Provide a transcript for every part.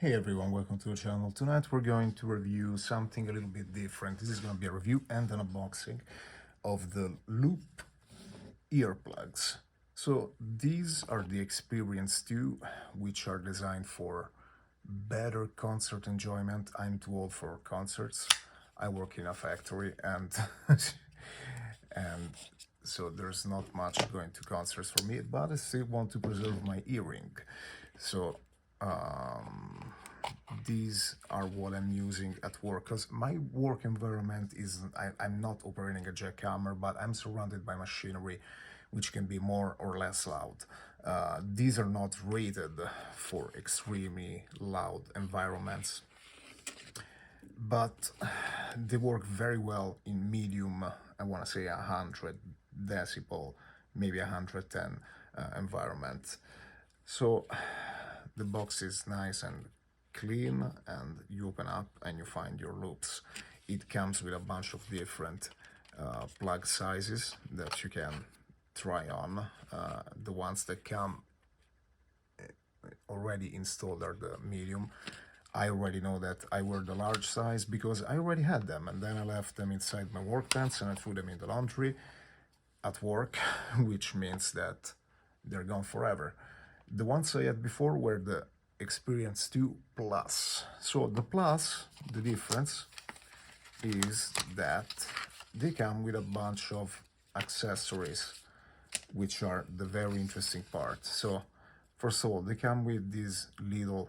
Hey everyone, welcome to the channel. Tonight we're going to review something a little bit different. This is going to be a review and an unboxing of the Loop earplugs. So these are the Experience 2, which are designed for better concert enjoyment. I'm too old for concerts. I work in a factory and and so there's not much going to concerts for me, but I still want to preserve my earring. So these are what I'm using at work, because my work environment is I'm not operating a jackhammer, but I'm surrounded by machinery which can be more or less loud. These are not rated for extremely loud environments, but they work very well in medium, I want to say 100 decibel, maybe 110 environment. So the box is nice and clean, and you open up and you find your loops. It comes with a bunch of different plug sizes that you can try on. The ones that come already installed are the medium. I already know that I wear the large size because I already had them, and then I left them inside my work pants and I threw them in the laundry at work, which means that they're gone forever. The ones I had before were the Experience 2 Plus. So the Plus, the difference is that they come with a bunch of accessories, which are the very interesting part. So first of all, they come with these little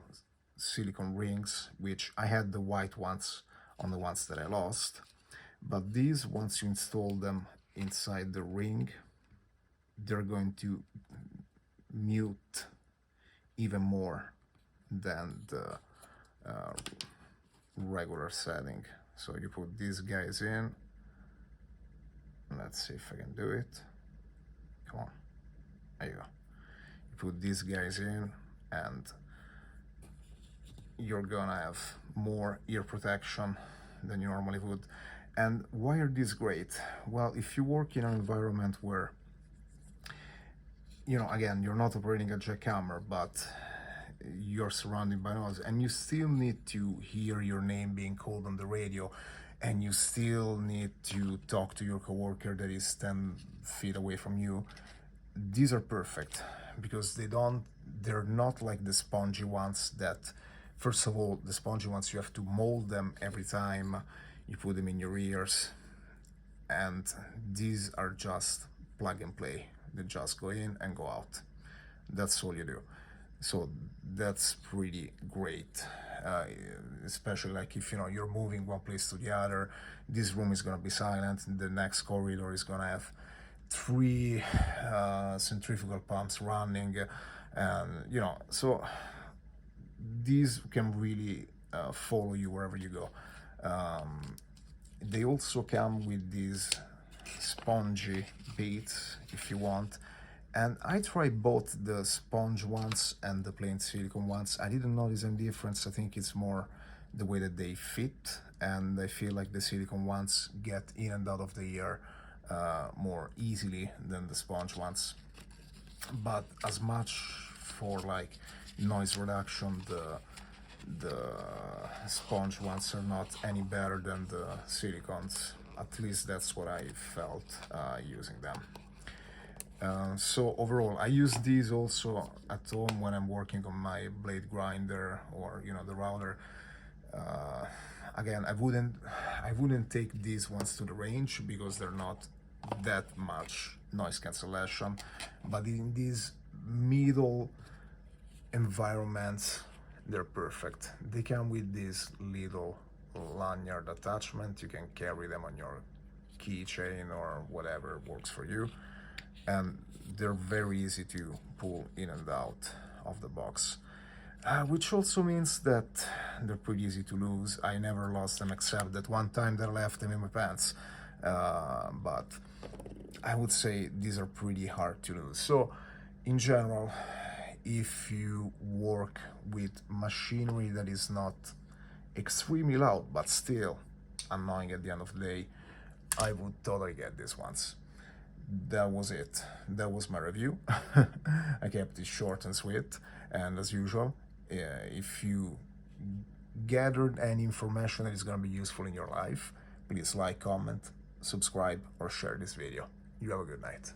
silicone rings, which I had the white ones on the ones that I lost. But these, once you install them inside the ring, they're going to mute even more than the regular setting. So you put these guys in. Let's see if I can do it. Come on. There you go. You put these guys in and you're gonna have more ear protection than you normally would. And why are these great? Well, if you work in an environment where, again, you're not operating a jackhammer, but you're surrounded by noise and you still need to hear your name being called on the radio, and you still need to talk to your coworker that is 10 feet away from you, these are perfect because they're not like the spongy ones that, first of all, the spongy ones, you have to mold them every time you put them in your ears, and these are just plug and play. They just go in and go out. That's all you do. So that's pretty great, especially like if you're moving one place to the other. This room is going to be silent, the next corridor is going to have 3 centrifugal pumps running, and so these can really follow you wherever you go. They also come with these spongy beads if you want, and I tried both the sponge ones and the plain silicone ones. I didn't notice any difference. I think it's more the way that they fit, and I feel like the silicone ones get in and out of the ear more easily than the sponge ones. But as much for like noise reduction, the sponge ones are not any better than the silicones. At least that's what I felt using them. So overall, I use these also at home when I'm working on my blade grinder or the router. Again, I wouldn't take these ones to the range because they're not that much noise cancellation, but in these middle environments, they're perfect. They come with this little lanyard attachment. You can carry them on your keychain or whatever works for you, and they're very easy to pull in and out of the box, which also means that they're pretty easy to lose. I never lost them except that one time that I left them in my pants, but I would say these are pretty hard to lose. So in general, if you work with machinery that is not extremely loud but still annoying at the end of the day, I would totally get these ones. That was it. That was my review. I kept it short and sweet, and as usual, if you gathered any information that is going to be useful in your life, please like, comment, subscribe, or share this video. You have a good night.